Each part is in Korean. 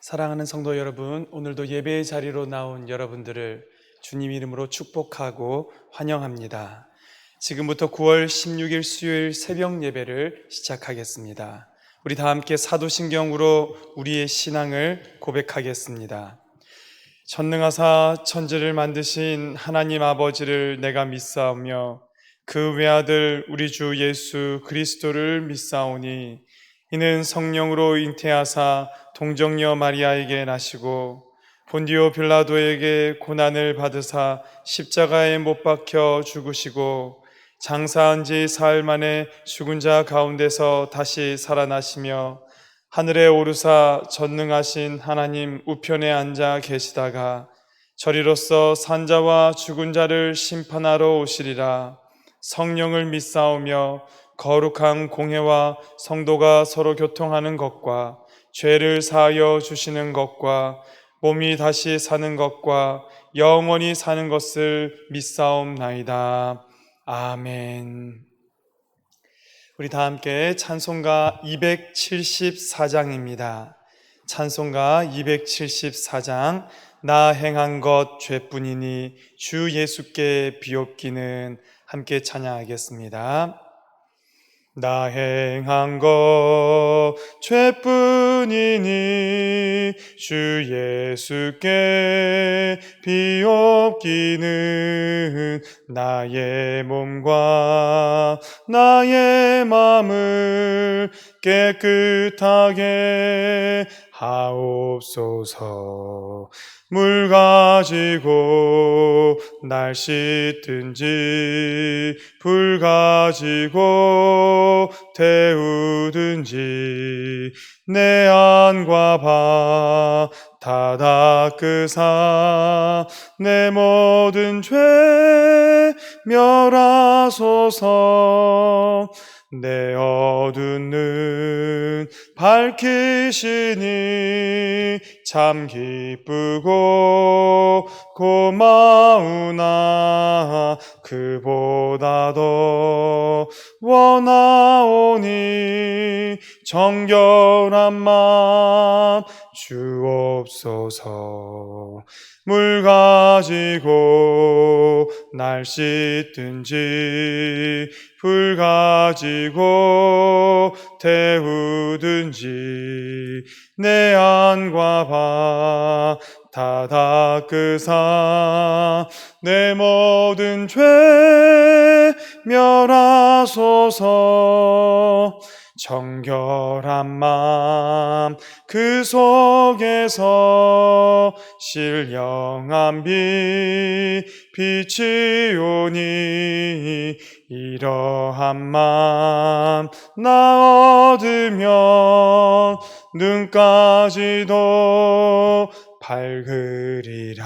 사랑하는 성도 여러분, 오늘도 예배의 자리로 나온 여러분들을 주님 이름으로 축복하고 환영합니다. 지금부터 9월 16일 수요일 새벽 예배를 시작하겠습니다. 우리 다 함께 사도신경으로 우리의 신앙을 고백하겠습니다. 전능하사 천지를 만드신 하나님 아버지를 내가 믿사오며 그 외아들 우리 주 예수 그리스도를 믿사오니 이는 성령으로 잉태하사 동정녀 마리아에게 나시고 본디오 빌라도에게 고난을 받으사 십자가에 못 박혀 죽으시고 장사한 지 사흘 만에 죽은 자 가운데서 다시 살아나시며 하늘에 오르사 전능하신 하나님 우편에 앉아 계시다가 저리로서 산자와 죽은 자를 심판하러 오시리라. 성령을 믿사오며 거룩한 공회와 성도가 서로 교통하는 것과 죄를 사하여 주시는 것과 몸이 다시 사는 것과 영원히 사는 것을 믿사옵나이다. 아멘. 우리 다 함께 찬송가 274장입니다. 찬송가 274장 나 행한 것 죄뿐이니 주 예수께 비옵기는 함께 찬양하겠습니다. 나 행한 것 죄뿐이니 주 예수께 비옵기는 나의 몸과 나의 마음을 깨끗하게 하옵소서. 물 가지고 날 씻든지 불 가지고 태우든지 내 안과 바 다 닦으사 내 모든 죄 멸하소서. 내 어두운 눈 밝히시니 참 기쁘고 고마우나 그보다 더 원하오니 정결한 마음 주옵소서. 물 가지고 날 씻든지 불 가지고 태우든지 내 안과 바 다 닦으사 내 모든 죄 멸하소서. 정결한 마음 그 속에서 신령한 빛 빛이 오니 이러한 마음 나 얻으면 눈까지도 밝으리라.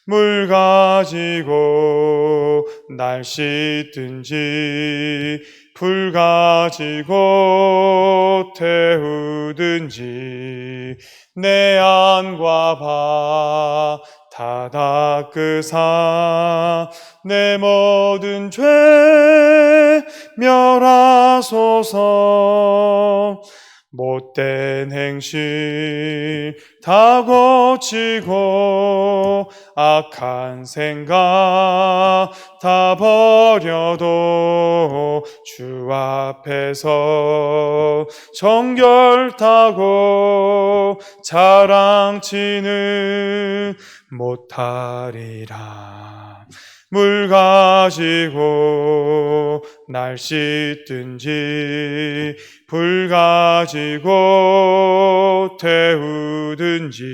물 가지고 날 씻든지 불 가지고 태우든지 내 안과 바 다 닦으사 내 모든 죄 멸하소서. 못된 행실 다 고치고 악한 생각 다 버려도 주 앞에서 정결타고 자랑치는 못하리라. 물 가지고 날 씻든지 불 가지고 태우든지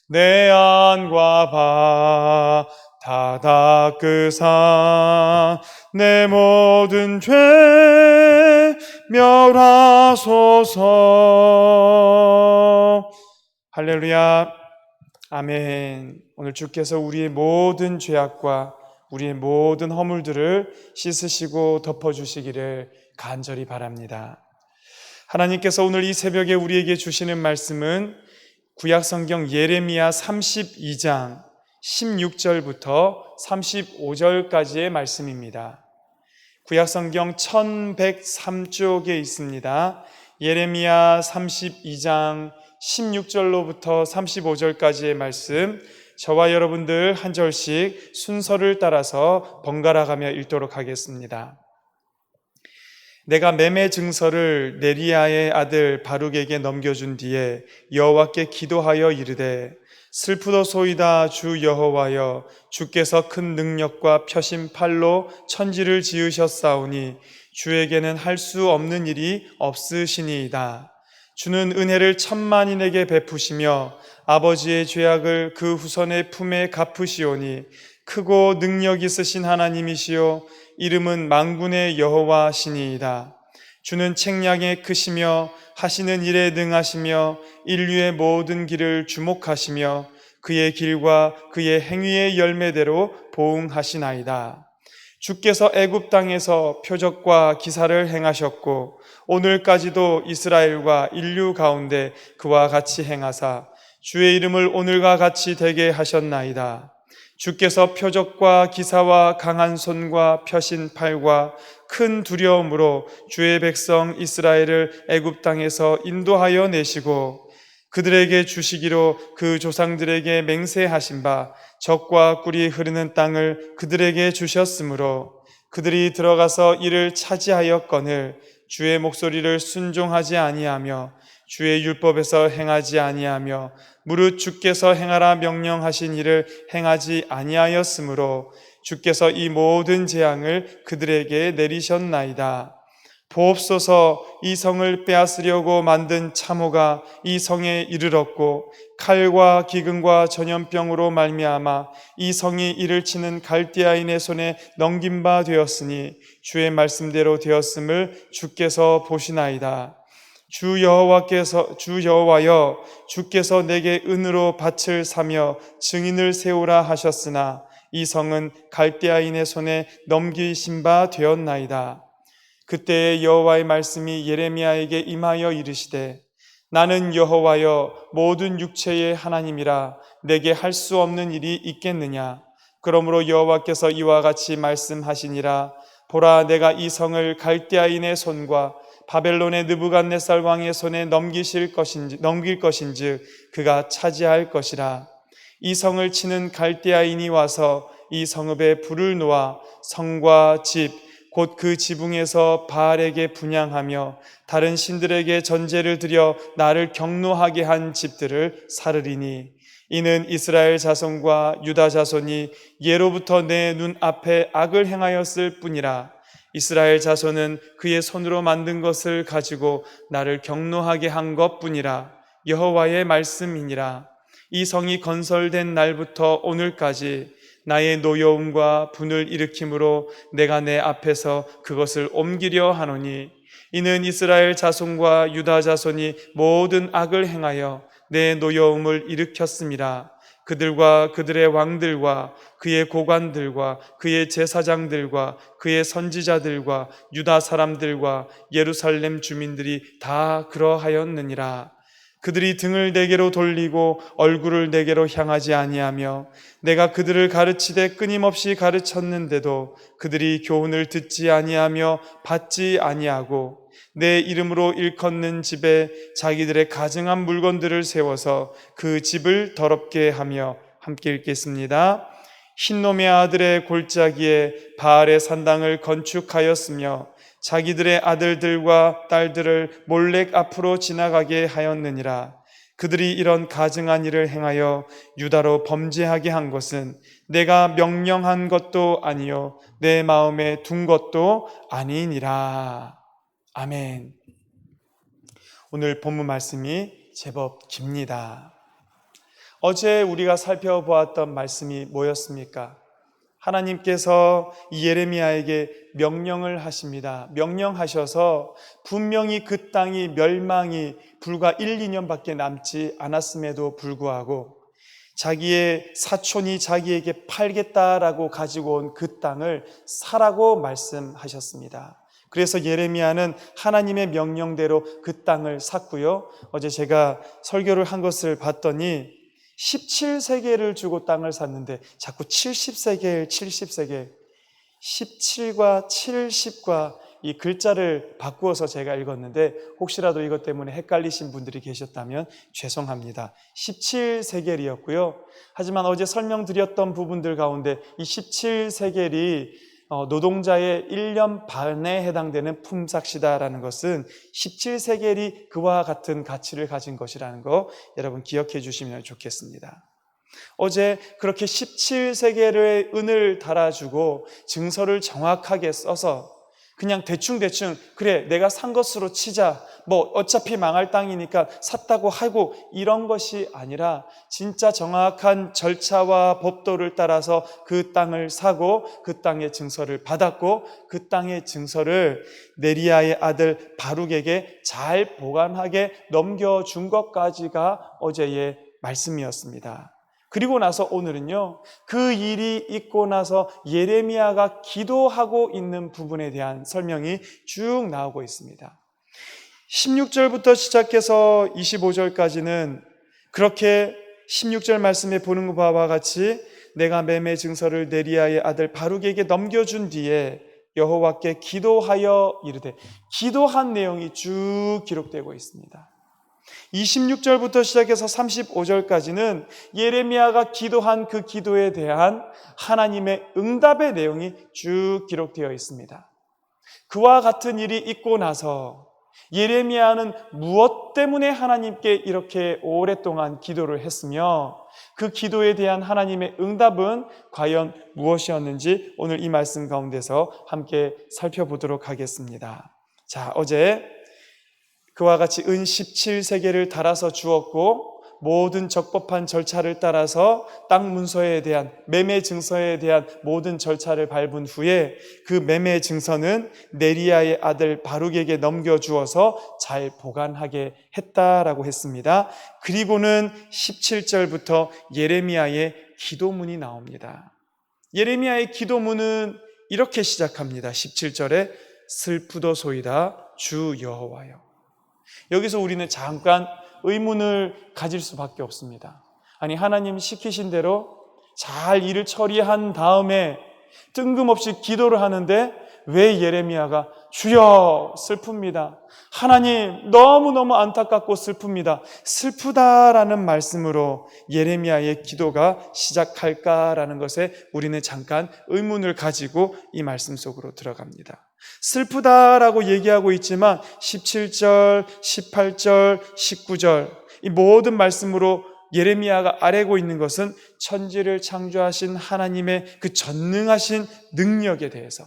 내 안과 바 다 닦으사 내 모든 죄 멸하소서. 할렐루야. 아멘. 오늘 주께서 우리의 모든 죄악과 우리의 모든 허물들을 씻으시고 덮어주시기를 간절히 바랍니다. 하나님께서 오늘 이 새벽에 우리에게 주시는 말씀은 구약성경 예레미야 32장 16절부터 35절까지의 말씀입니다. 구약성경 1103쪽에 있습니다. 예레미야 32장 16절로부터 35절까지의 말씀, 저와 여러분들 한 절씩 순서를 따라서 번갈아 가며 읽도록 하겠습니다. 내가 매매 증서를 네리야의 아들 바룩에게 넘겨준 뒤에 여호와께 기도하여 이르되, 슬프도소이다 주 여호와여, 주께서 큰 능력과 펴신 팔로 천지를 지으셨사오니 주에게는 할 수 없는 일이 없으시니이다. 주는 은혜를 천만인에게 베푸시며 아버지의 죄악을 그 후손의 품에 갚으시오니 크고 능력 있으신 하나님이시요 이름은 만군의 여호와시니이다. 주는 책량에 크시며 하시는 일에 능하시며 인류의 모든 길을 주목하시며 그의 길과 그의 행위의 열매대로 보응하시나이다. 주께서 애굽 땅에서 표적과 기사를 행하셨고 오늘까지도 이스라엘과 인류 가운데 그와 같이 행하사 주의 이름을 오늘과 같이 되게 하셨나이다. 주께서 표적과 기사와 강한 손과 펴신 팔과 큰 두려움으로 주의 백성 이스라엘을 애굽 땅에서 인도하여 내시고 그들에게 주시기로 그 조상들에게 맹세하신 바 젖과 꿀이 흐르는 땅을 그들에게 주셨으므로 그들이 들어가서 이를 차지하였거늘 주의 목소리를 순종하지 아니하며 주의 율법에서 행하지 아니하며 무릇 주께서 행하라 명령하신 일을 행하지 아니하였으므로 주께서 이 모든 재앙을 그들에게 내리셨나이다. 보옵소서, 이 성을 빼앗으려고 만든 참호가 이 성에 이르렀고 칼과 기근과 전염병으로 말미암아 이 성이 이를 치는 갈대아인의 손에 넘긴 바 되었으니 주의 말씀대로 되었음을 주께서 보시나이다. 주 여호와여, 주께서 내게 은으로 밭을 사며 증인을 세우라 하셨으나 이 성은 갈대아인의 손에 넘기신 바 되었나이다. 그때에 여호와의 말씀이 예레미야에게 임하여 이르시되, 나는 여호와여 모든 육체의 하나님이라 내게 할 수 없는 일이 있겠느냐. 그러므로 여호와께서 이와 같이 말씀하시니라. 보라, 내가 이 성을 갈대아인의 손과 바벨론의 느부갓네살 왕의 손에 넘길 것인즉 그가 차지할 것이라. 이 성을 치는 갈대아인이 와서 이 성읍에 불을 놓아 성과 집 곧 그 지붕에서 바알에게 분향하며 다른 신들에게 전제를 드려 나를 경노하게 한 집들을 사르리니 이는 이스라엘 자손과 유다 자손이 예로부터 내 눈앞에 악을 행하였을 뿐이라. 이스라엘 자손은 그의 손으로 만든 것을 가지고 나를 경노하게 한 것뿐이라. 여호와의 말씀이니라. 이 성이 건설된 날부터 오늘까지 나의 노여움과 분을 일으킴으로 내가 내 앞에서 그것을 옮기려 하노니 이는 이스라엘 자손과 유다 자손이 모든 악을 행하여 내 노여움을 일으켰음이라. 그들과 그들의 왕들과 그의 고관들과 그의 제사장들과 그의 선지자들과 유다 사람들과 예루살렘 주민들이 다 그러하였느니라. 그들이 등을 내게로 돌리고 얼굴을 내게로 향하지 아니하며 내가 그들을 가르치되 끊임없이 가르쳤는데도 그들이 교훈을 듣지 아니하며 받지 아니하고 내 이름으로 일컫는 집에 자기들의 가증한 물건들을 세워서 그 집을 더럽게 하며, 함께 읽겠습니다. 흰놈의 아들의 골짜기에 바알의 산당을 건축하였으며 자기들의 아들들과 딸들을 몰렉 앞으로 지나가게 하였느니라. 그들이 이런 가증한 일을 행하여 유다로 범죄하게 한 것은 내가 명령한 것도 아니요 내 마음에 둔 것도 아니니라. 아멘. 오늘 본문 말씀이 제법 깁니다. 어제 우리가 살펴보았던 말씀이 뭐였습니까? 하나님께서 예레미야에게 명령을 하십니다. 명령하셔서 분명히 그 땅이 멸망이 불과 1, 2년밖에 남지 않았음에도 불구하고 자기의 사촌이 자기에게 팔겠다라고 가지고 온 그 땅을 사라고 말씀하셨습니다. 그래서 예레미야는 하나님의 명령대로 그 땅을 샀고요. 어제 제가 설교를 한 것을 봤더니 17세겔을 주고 땅을 샀는데 자꾸 70세겔 17과 70과 이 글자를 바꾸어서 제가 읽었는데 혹시라도 이것 때문에 헷갈리신 분들이 계셨다면 죄송합니다. 17세겔이었고요. 하지만 어제 설명드렸던 부분들 가운데 이 17세겔이 노동자의 1년 반에 해당되는 품삯이다라는 것은 17세겔이 그와 같은 가치를 가진 것이라는 거 여러분 기억해 주시면 좋겠습니다. 어제 그렇게 17세겔의 은을 달아주고 증서를 정확하게 써서 그냥 대충 그래 내가 산 것으로 치자, 뭐 어차피 망할 땅이니까 샀다고 하고 이런 것이 아니라 진짜 정확한 절차와 법도를 따라서 그 땅을 사고 그 땅의 증서를 받았고 그 땅의 증서를 네리야의 아들 바룩에게 잘 보관하게 넘겨준 것까지가 어제의 말씀이었습니다. 그리고 나서 오늘은요, 그 일이 있고 나서 예레미야가 기도하고 있는 부분에 대한 설명이 쭉 나오고 있습니다. 16절부터 시작해서 25절까지는 그렇게 16절 말씀에 보는 바와 같이 내가 매매 증서를 네리야의 아들 바룩에게 넘겨준 뒤에 여호와께 기도하여 이르되, 기도한 내용이 쭉 기록되고 있습니다. 26절부터 시작해서 35절까지는 예레미야가 기도한 그 기도에 대한 하나님의 응답의 내용이 쭉 기록되어 있습니다. 그와 같은 일이 있고 나서 예레미야는 무엇 때문에 하나님께 이렇게 오랫동안 기도를 했으며 그 기도에 대한 하나님의 응답은 과연 무엇이었는지 오늘 이 말씀 가운데서 함께 살펴보도록 하겠습니다. 자, 어제 그와 같이 은 17세겔을 달아서 주었고 모든 적법한 절차를 따라서 땅 문서에 대한 매매 증서에 대한 모든 절차를 밟은 후에 그 매매 증서는 네리야의 아들 바룩에게 넘겨주어서 잘 보관하게 했다라고 했습니다. 그리고는 17절부터 예레미야의 기도문이 나옵니다. 예레미야의 기도문은 이렇게 시작합니다. 17절에 슬프도소이다 주 여호와여. 여기서 우리는 잠깐 의문을 가질 수밖에 없습니다. 아니, 하나님 시키신 대로 잘 일을 처리한 다음에 뜬금없이 기도를 하는데 왜 예레미야가 주여 슬픕니다, 하나님 너무너무 안타깝고 슬픕니다, 슬프다라는 말씀으로 예레미야의 기도가 시작할까라는 것에 우리는 잠깐 의문을 가지고 이 말씀 속으로 들어갑니다. 슬프다라고 얘기하고 있지만 17절, 18절, 19절 이 모든 말씀으로 예레미야가 아뢰고 있는 것은 천지를 창조하신 하나님의 그 전능하신 능력에 대해서,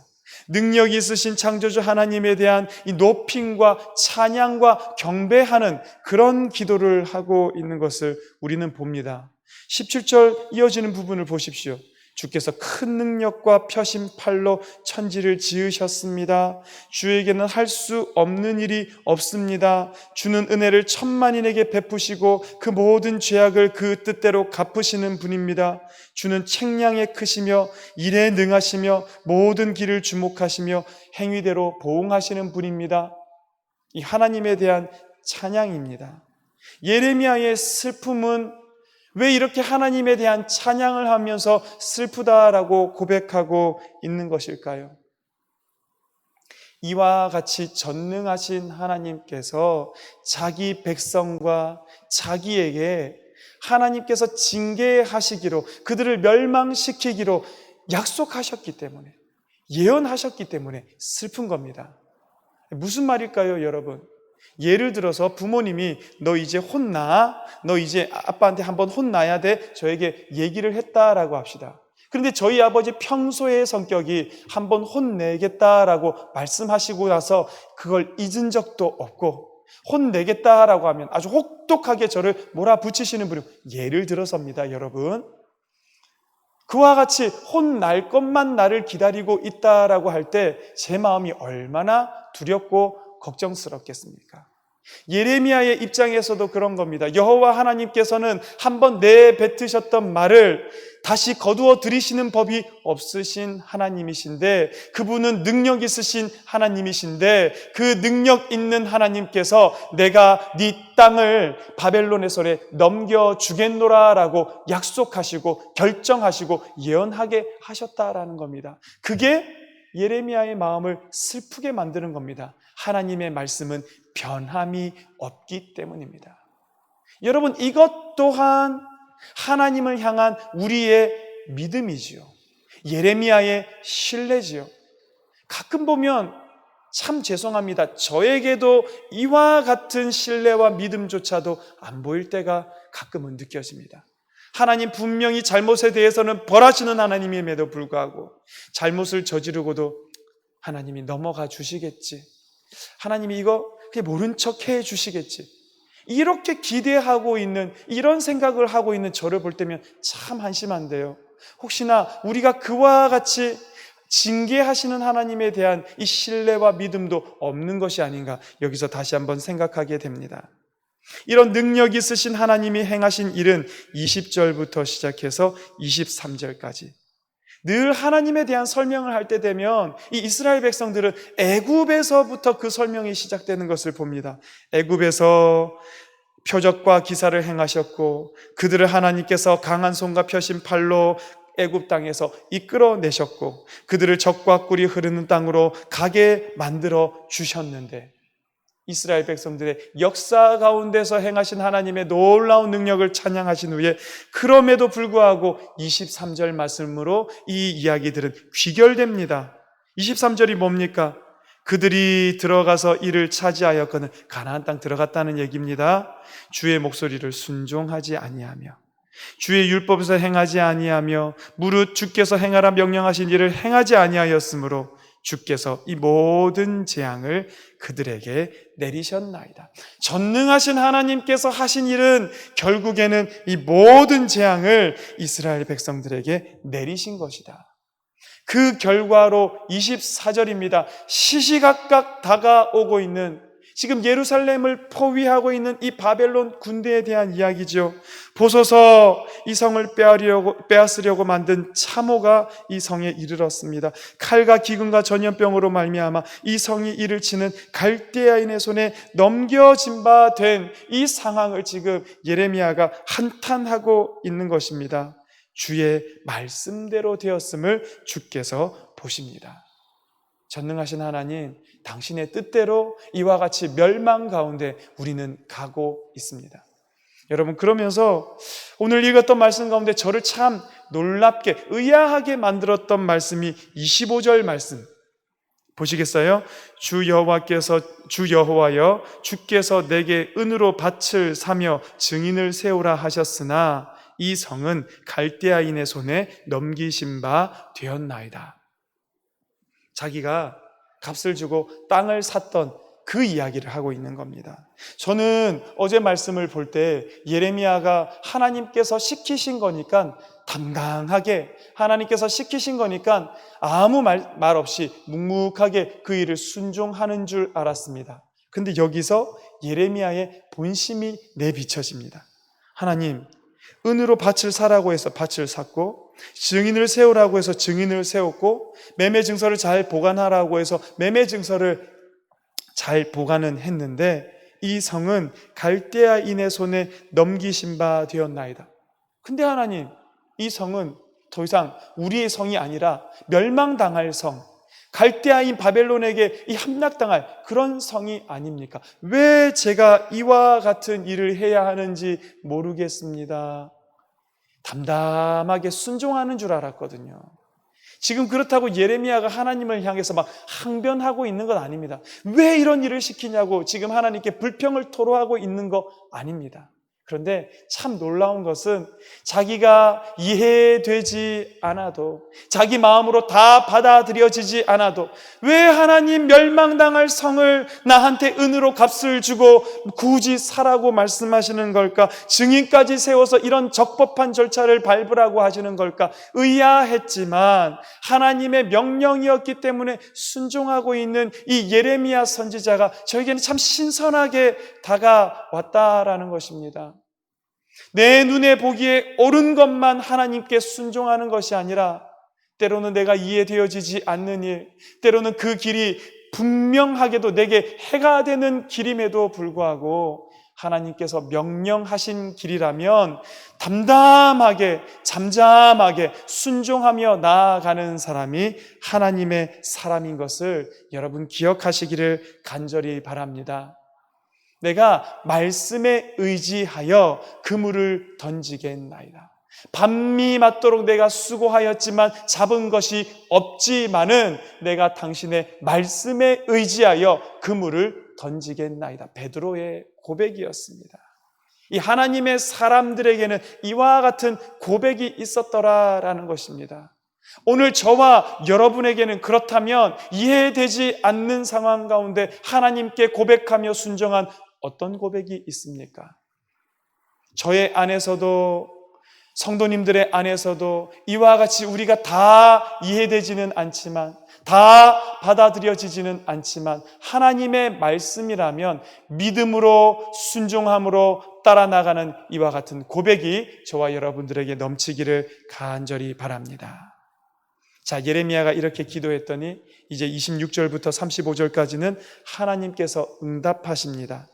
능력이 있으신 창조주 하나님에 대한 이 높임과 찬양과 경배하는 그런 기도를 하고 있는 것을 우리는 봅니다. 17절 이어지는 부분을 보십시오. 주께서 큰 능력과 펴신 팔로 천지를 지으셨습니다. 주에게는 할 수 없는 일이 없습니다. 주는 은혜를 천만인에게 베푸시고 그 모든 죄악을 그 뜻대로 갚으시는 분입니다. 주는 책량에 크시며 일에 능하시며 모든 길을 주목하시며 행위대로 보응하시는 분입니다. 이 하나님에 대한 찬양입니다. 예레미야의 슬픔은 왜 이렇게 하나님에 대한 찬양을 하면서 슬프다라고 고백하고 있는 것일까요? 이와 같이 전능하신 하나님께서 자기 백성과 자기에게 하나님께서 징계하시기로, 그들을 멸망시키기로 약속하셨기 때문에, 예언하셨기 때문에 슬픈 겁니다. 무슨 말일까요, 여러분? 예를 들어서 부모님이 너 이제 혼나, 너 이제 아빠한테 한번 혼나야 돼, 저에게 얘기를 했다라고 합시다. 그런데 저희 아버지 평소의 성격이 한번 혼내겠다라고 말씀하시고 나서 그걸 잊은 적도 없고 혼내겠다라고 하면 아주 혹독하게 저를 몰아붙이시는 분이 예를 들어서입니다, 여러분. 그와 같이 혼날 것만 나를 기다리고 있다라고 할 때 제 마음이 얼마나 두렵고 걱정스럽겠습니까? 예레미야의 입장에서도 그런 겁니다. 여호와 하나님께서는 한번 내뱉으셨던 말을 다시 거두어 들이시는 법이 없으신 하나님이신데, 그분은 능력 있으신 하나님이신데, 그 능력 있는 하나님께서 내가 네 땅을 바벨론의 손에 넘겨주겠노라라고 약속하시고 결정하시고 예언하게 하셨다라는 겁니다. 그게 예레미야의 마음을 슬프게 만드는 겁니다. 하나님의 말씀은 변함이 없기 때문입니다. 여러분, 이것 또한 하나님을 향한 우리의 믿음이지요. 예레미야의 신뢰지요. 가끔 보면 참 죄송합니다. 저에게도 이와 같은 신뢰와 믿음조차도 안 보일 때가 가끔은 느껴집니다. 하나님 분명히 잘못에 대해서는 벌하시는 하나님임에도 불구하고 잘못을 저지르고도 하나님이 넘어가 주시겠지. 하나님이 이거 그냥 모른 척 해 주시겠지. 이렇게 기대하고 있는, 이런 생각을 하고 있는 저를 볼 때면 참 한심한데요. 혹시나 우리가 그와 같이 징계하시는 하나님에 대한 이 신뢰와 믿음도 없는 것이 아닌가, 여기서 다시 한번 생각하게 됩니다. 이런 능력 있으신 하나님이 행하신 일은 20절부터 시작해서 23절까지 늘 하나님에 대한 설명을 할 때 되면 이 이스라엘 백성들은 애굽에서부터 그 설명이 시작되는 것을 봅니다. 애굽에서 표적과 기사를 행하셨고 그들을 하나님께서 강한 손과 펴신 팔로 애굽 땅에서 이끌어내셨고 그들을 적과 꿀이 흐르는 땅으로 가게 만들어 주셨는데, 이스라엘 백성들의 역사 가운데서 행하신 하나님의 놀라운 능력을 찬양하신 후에 그럼에도 불구하고 23절 말씀으로 이 이야기들은 귀결됩니다. 23절이 뭡니까? 그들이 들어가서 이를 차지하였거늘, 가나안 땅 들어갔다는 얘기입니다. 주의 목소리를 순종하지 아니하며 주의 율법에서 행하지 아니하며 무릇 주께서 행하라 명령하신 일을 행하지 아니하였으므로 주께서 이 모든 재앙을 그들에게 내리셨나이다. 전능하신 하나님께서 하신 일은 결국에는 이 모든 재앙을 이스라엘 백성들에게 내리신 것이다. 그 결과로 24절입니다. 시시각각 다가오고 있는, 지금 예루살렘을 포위하고 있는 이 바벨론 군대에 대한 이야기죠. 보소서, 이 성을 빼앗으려고 만든 참호가 이 성에 이르렀습니다. 칼과 기근과 전염병으로 말미암아 이 성이 이를 치는 갈대아인의 손에 넘겨진 바 된 이 상황을 지금 예레미야가 한탄하고 있는 것입니다. 주의 말씀대로 되었음을 주께서 보십니다. 전능하신 하나님, 당신의 뜻대로 이와 같이 멸망 가운데 우리는 가고 있습니다. 여러분, 그러면서 오늘 읽었던 말씀 가운데 저를 참 놀랍게 의아하게 만들었던 말씀이 25절 말씀 보시겠어요? 주 여호와여, 주께서 내게 은으로 밭을 사며 증인을 세우라 하셨으나 이 성은 갈대아인의 손에 넘기신 바 되었나이다. 자기가 값을 주고 땅을 샀던 그 이야기를 하고 있는 겁니다. 저는 어제 말씀을 볼 때 예레미야가 하나님께서 시키신 거니까 당당하게, 하나님께서 시키신 거니까 아무 말 없이 묵묵하게 그 일을 순종하는 줄 알았습니다. 근데 여기서 예레미야의 본심이 내비쳐집니다. 하나님, 은으로 밭을 사라고 해서 밭을 샀고, 증인을 세우라고 해서 증인을 세웠고, 매매 증서를 잘 보관하라고 해서 매매 증서를 잘 보관은 했는데 이 성은 갈대아인의 손에 넘기신 바 되었나이다. 근데 하나님, 이 성은 더 이상 우리의 성이 아니라 멸망당할 성, 갈대아인 바벨론에게 이 함락당할 그런 성이 아닙니까? 왜 제가 이와 같은 일을 해야 하는지 모르겠습니다. 담담하게 순종하는 줄 알았거든요. 지금 그렇다고 예레미야가 하나님을 향해서 막 항변하고 있는 건 아닙니다. 왜 이런 일을 시키냐고 지금 하나님께 불평을 토로하고 있는 거 아닙니다. 그런데 참 놀라운 것은 자기가 이해되지 않아도, 자기 마음으로 다 받아들여지지 않아도 왜 하나님 멸망당할 성을 나한테 은으로 값을 주고 굳이 사라고 말씀하시는 걸까? 증인까지 세워서 이런 적법한 절차를 밟으라고 하시는 걸까? 의아했지만 하나님의 명령이었기 때문에 순종하고 있는 이 예레미야 선지자가 저에게는 참 신선하게 다가왔다라는 것입니다. 내 눈에 보기에 옳은 것만 하나님께 순종하는 것이 아니라 때로는 내가 이해되어지지 않는 일, 때로는 그 길이 분명하게도 내게 해가 되는 길임에도 불구하고 하나님께서 명령하신 길이라면 담담하게 잠잠하게 순종하며 나아가는 사람이 하나님의 사람인 것을 여러분 기억하시기를 간절히 바랍니다. 내가 말씀에 의지하여 그물을 던지겠나이다. 밤이 맞도록 내가 수고하였지만 잡은 것이 없지만은 내가 당신의 말씀에 의지하여 그물을 던지겠나이다. 베드로의 고백이었습니다. 이 하나님의 사람들에게는 이와 같은 고백이 있었더라라는 것입니다. 오늘 저와 여러분에게는 그렇다면 이해되지 않는 상황 가운데 하나님께 고백하며 순종한 어떤 고백이 있습니까? 저의 안에서도 성도님들의 안에서도 이와 같이 우리가 다 이해되지는 않지만 다 받아들여지지는 않지만 하나님의 말씀이라면 믿음으로 순종함으로 따라 나가는 이와 같은 고백이 저와 여러분들에게 넘치기를 간절히 바랍니다. 자, 예레미야가 이렇게 기도했더니 이제 26절부터 35절까지는 하나님께서 응답하십니다.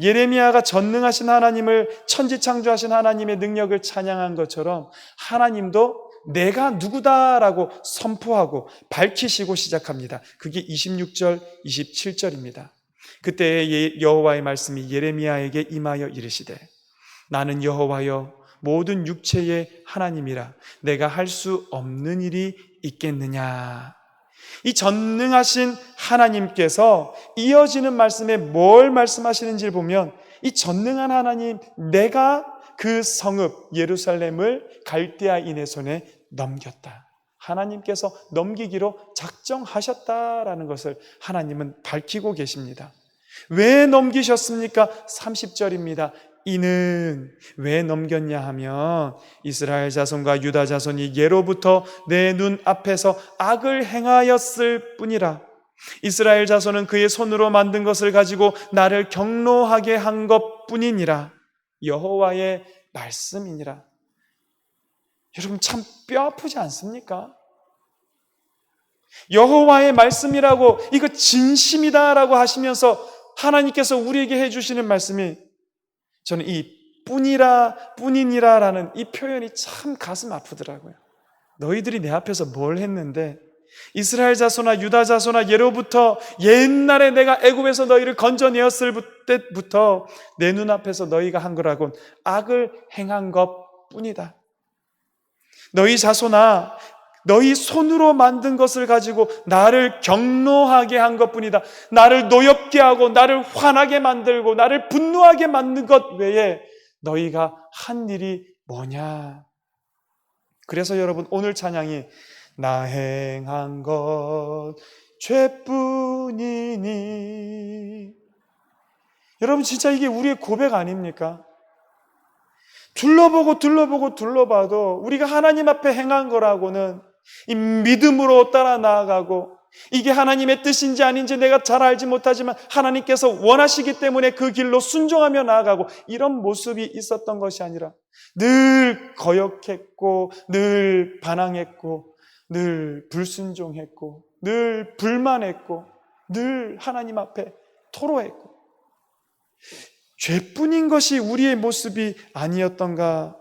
예레미야가 전능하신 하나님을 천지창조하신 하나님의 능력을 찬양한 것처럼 하나님도 내가 누구다라고 선포하고 밝히시고 시작합니다. 그게 26절, 27절입니다. 그때 여호와의 말씀이 예레미야에게 임하여 이르시되 나는 여호와여 모든 육체의 하나님이라 내가 할 수 없는 일이 있겠느냐. 이 전능하신 하나님께서 이어지는 말씀에 뭘 말씀하시는지를 보면 이 전능한 하나님, 내가 그 성읍 예루살렘을 갈대아인의 손에 넘겼다. 하나님께서 넘기기로 작정하셨다라는 것을 하나님은 밝히고 계십니다. 왜 넘기셨습니까? 30절입니다. 이는 왜 넘겼냐 하면 이스라엘 자손과 유다 자손이 예로부터 내 눈 앞에서 악을 행하였을 뿐이라. 이스라엘 자손은 그의 손으로 만든 것을 가지고 나를 경노하게 한 것뿐이니라. 여호와의 말씀이니라. 여러분 참 뼈아프지 않습니까? 여호와의 말씀이라고 이거 진심이다라고 하시면서 하나님께서 우리에게 해주시는 말씀이, 저는 이 뿐이니라라는 이 표현이 참 가슴 아프더라고요. 너희들이 내 앞에서 뭘 했는데, 이스라엘 자손아 유다 자손아 예로부터 옛날에 내가 애굽에서 너희를 건져내었을 때부터 내 눈앞에서 너희가 한 거라곤 악을 행한 것뿐이다. 너희 자손아 너희 손으로 만든 것을 가지고 나를 경노하게 한 것뿐이다. 나를 노엽게 하고 나를 화나게 만들고 나를 분노하게 만든 것 외에 너희가 한 일이 뭐냐. 그래서 여러분 오늘 찬양이 나 행한 것 죄뿐이니, 여러분 진짜 이게 우리의 고백 아닙니까? 둘러봐도 우리가 하나님 앞에 행한 거라고는 이 믿음으로 따라 나아가고, 이게 하나님의 뜻인지 아닌지 내가 잘 알지 못하지만 하나님께서 원하시기 때문에 그 길로 순종하며 나아가고, 이런 모습이 있었던 것이 아니라 늘 거역했고 늘 반항했고 늘 불순종했고 늘 불만했고 늘 하나님 앞에 토로했고, 죄뿐인 것이 우리의 모습이 아니었던가.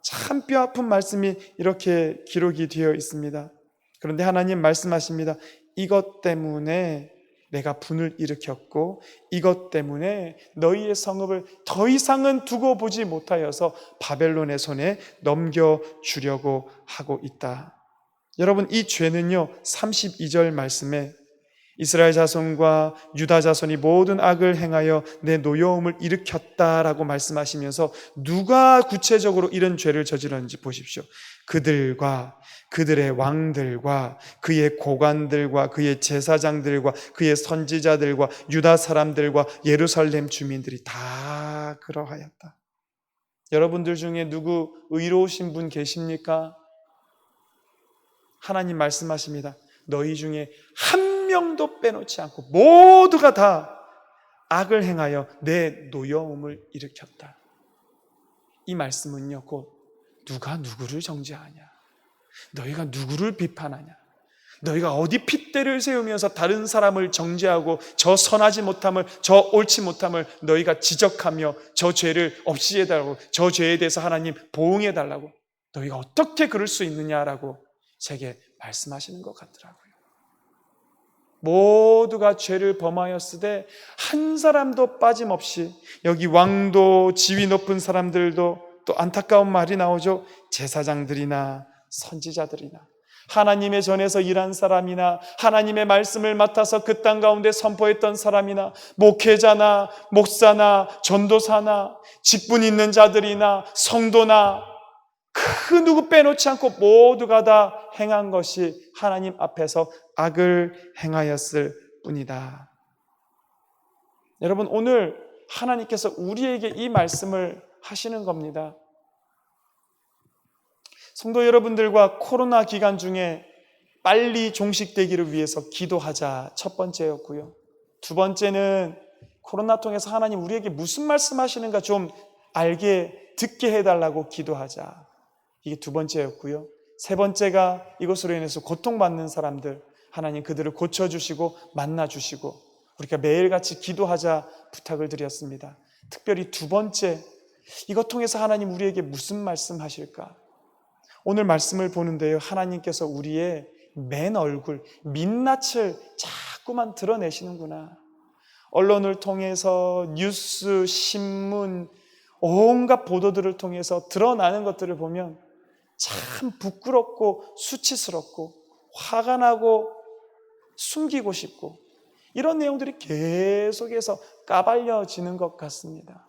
참 뼈아픈 말씀이 이렇게 기록이 되어 있습니다. 그런데 하나님 말씀하십니다. 이것 때문에 내가 분을 일으켰고 이것 때문에 너희의 성읍을 더 이상은 두고 보지 못하여서 바벨론의 손에 넘겨주려고 하고 있다. 여러분 이 죄는요 32절 말씀에 이스라엘 자손과 유다 자손이 모든 악을 행하여 내 노여움을 일으켰다라고 말씀하시면서 누가 구체적으로 이런 죄를 저질렀는지 보십시오. 그들과 그들의 왕들과 그의 고관들과 그의 제사장들과 그의 선지자들과 유다 사람들과 예루살렘 주민들이 다 그러하였다. 여러분들 중에 누구 의로우신 분 계십니까? 하나님 말씀하십니다. 너희 중에 한 명도 빼놓지 않고 모두가 다 악을 행하여 내 노여움을 일으켰다. 이 말씀은요 곧 누가 누구를 정죄하냐, 너희가 누구를 비판하냐, 너희가 어디 핏대를 세우면서 다른 사람을 정죄하고 저 선하지 못함을, 저 옳지 못함을 너희가 지적하며 저 죄를 없이 해달라고, 저 죄에 대해서 하나님 보응해달라고, 너희가 어떻게 그럴 수 있느냐라고 제게 말씀하시는 것 같더라고요. 모두가 죄를 범하였으되 한 사람도 빠짐없이, 여기 왕도 지위 높은 사람들도, 또 안타까운 말이 나오죠. 제사장들이나 선지자들이나 하나님의 전에서 일한 사람이나 하나님의 말씀을 맡아서 그 땅 가운데 선포했던 사람이나 목회자나 목사나 전도사나 직분 있는 자들이나 성도나 그 누구 빼놓지 않고 모두가 다 행한 것이 하나님 앞에서 악을 행하였을 뿐이다. 여러분, 오늘 하나님께서 우리에게 이 말씀을 하시는 겁니다. 성도 여러분들과 코로나 기간 중에 빨리 종식되기를 위해서 기도하자, 첫 번째였고요. 두 번째는 코로나 통해서 하나님 우리에게 무슨 말씀하시는가 좀 알게, 듣게 해달라고 기도하자, 이게 두 번째였고요. 세 번째가 이것으로 인해서 고통받는 사람들, 하나님 그들을 고쳐주시고 만나주시고 우리가 매일같이 기도하자 부탁을 드렸습니다. 특별히 두 번째, 이것 통해서 하나님 우리에게 무슨 말씀하실까? 오늘 말씀을 보는데요, 하나님께서 우리의 맨 얼굴, 민낯을 자꾸만 드러내시는구나. 언론을 통해서 뉴스, 신문, 온갖 보도들을 통해서 드러나는 것들을 보면 참 부끄럽고 수치스럽고 화가 나고 숨기고 싶고 이런 내용들이 계속해서 까발려지는 것 같습니다.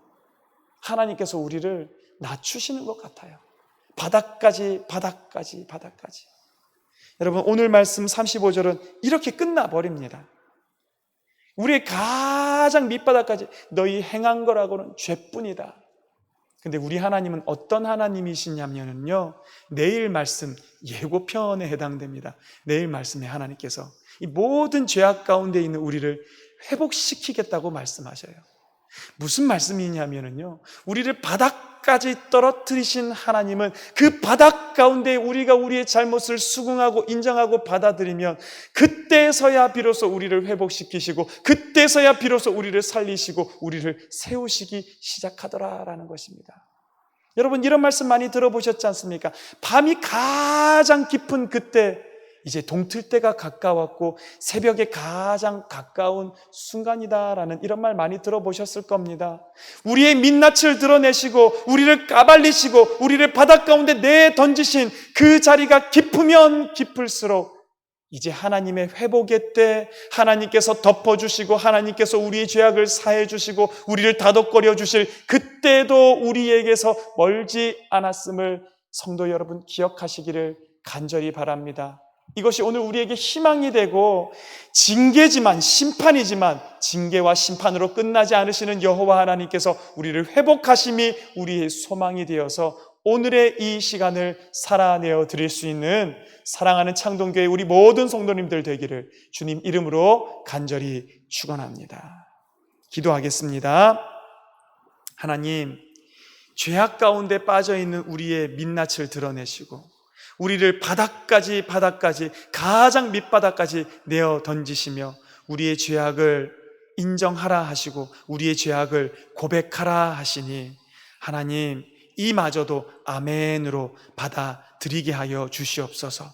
하나님께서 우리를 낮추시는 것 같아요. 바닥까지. 여러분, 오늘 말씀 35절은 이렇게 끝나버립니다. 우리의 가장 밑바닥까지 너희 행한 거라고는 죄뿐이다. 근데 우리 하나님은 어떤 하나님이시냐면요, 내일 말씀 예고편에 해당됩니다. 내일 말씀에 하나님께서 이 모든 죄악 가운데 있는 우리를 회복시키겠다고 말씀하셔요. 무슨 말씀이냐면요, 우리를 바닥까지 떨어뜨리신 하나님은 그 바닥 가운데 우리가 우리의 잘못을 수긍하고 인정하고 받아들이면 그때서야 비로소 우리를 회복시키시고 그때서야 비로소 우리를 살리시고 우리를 세우시기 시작하더라라는 것입니다. 여러분, 이런 말씀 많이 들어보셨지 않습니까? 밤이 가장 깊은 그때, 이제 동틀 때가 가까웠고 새벽에 가장 가까운 순간이다라는 이런 말 많이 들어보셨을 겁니다. 우리의 민낯을 드러내시고 우리를 까발리시고 우리를 바닷 가운데 내던지신 그 자리가 깊으면 깊을수록 이제 하나님의 회복의 때, 하나님께서 덮어주시고 하나님께서 우리의 죄악을 사해 주시고 우리를 다독거려 주실 그때도 우리에게서 멀지 않았음을 성도 여러분 기억하시기를 간절히 바랍니다. 이것이 오늘 우리에게 희망이 되고 징계지만, 심판이지만 징계와 심판으로 끝나지 않으시는 여호와 하나님께서 우리를 회복하심이 우리의 소망이 되어서 오늘의 이 시간을 살아내어 드릴 수 있는 사랑하는 창동교회 우리 모든 성도님들 되기를 주님 이름으로 간절히 축원합니다. 기도하겠습니다. 하나님, 죄악 가운데 빠져있는 우리의 민낯을 드러내시고 우리를 바닥까지 가장 밑바닥까지 내어 던지시며 우리의 죄악을 인정하라 하시고 우리의 죄악을 고백하라 하시니 하나님, 이마저도 아멘으로 받아들이게 하여 주시옵소서.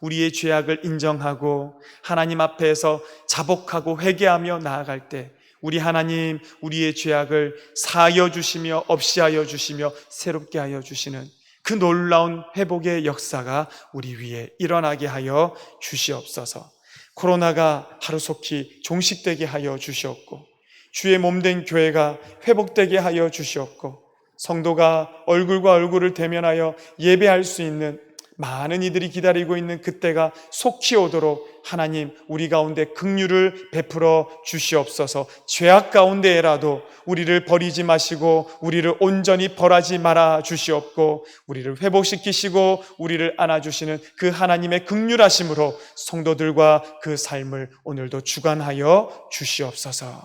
우리의 죄악을 인정하고 하나님 앞에서 자복하고 회개하며 나아갈 때 우리 하나님, 우리의 죄악을 사하여 주시며 없이 하여 주시며 새롭게 하여 주시는 그 놀라운 회복의 역사가 우리 위에 일어나게 하여 주시옵소서. 코로나가 하루속히 종식되게 하여 주시옵고 주의 몸된 교회가 회복되게 하여 주시옵고 성도가 얼굴과 얼굴을 대면하여 예배할 수 있는 많은 이들이 기다리고 있는 그때가 속히 오도록 하나님, 우리 가운데 긍휼을 베풀어 주시옵소서. 죄악 가운데라도 우리를 버리지 마시고 우리를 온전히 벌하지 말아 주시옵고 우리를 회복시키시고 우리를 안아주시는 그 하나님의 긍휼하심으로 성도들과 그 삶을 오늘도 주관하여 주시옵소서.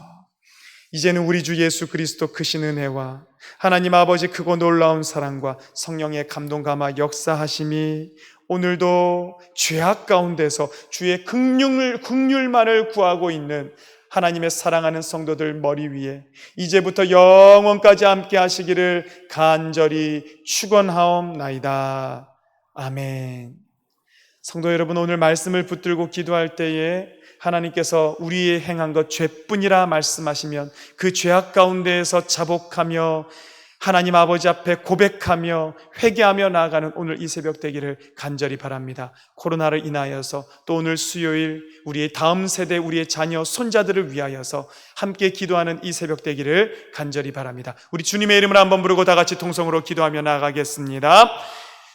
이제는 우리 주 예수 그리스도 크신 은혜와 하나님 아버지 크고 놀라운 사랑과 성령의 감동 감화 역사하심이 오늘도 죄악 가운데서 주의 긍휼만을 구하고 있는 하나님의 사랑하는 성도들 머리 위에 이제부터 영원까지 함께 하시기를 간절히 축원하옵나이다. 아멘. 성도 여러분, 오늘 말씀을 붙들고 기도할 때에 하나님께서 우리의 행한 것 죄뿐이라 말씀하시면 그 죄악 가운데에서 자복하며 하나님 아버지 앞에 고백하며 회개하며 나아가는 오늘 이 새벽 되기를 간절히 바랍니다. 코로나로 인하여서 또 오늘 수요일 우리의 다음 세대 우리의 자녀 손자들을 위하여서 함께 기도하는 이 새벽 되기를 간절히 바랍니다. 우리 주님의 이름을 한번 부르고 다 같이 통성으로 기도하며 나아가겠습니다.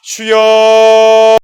주여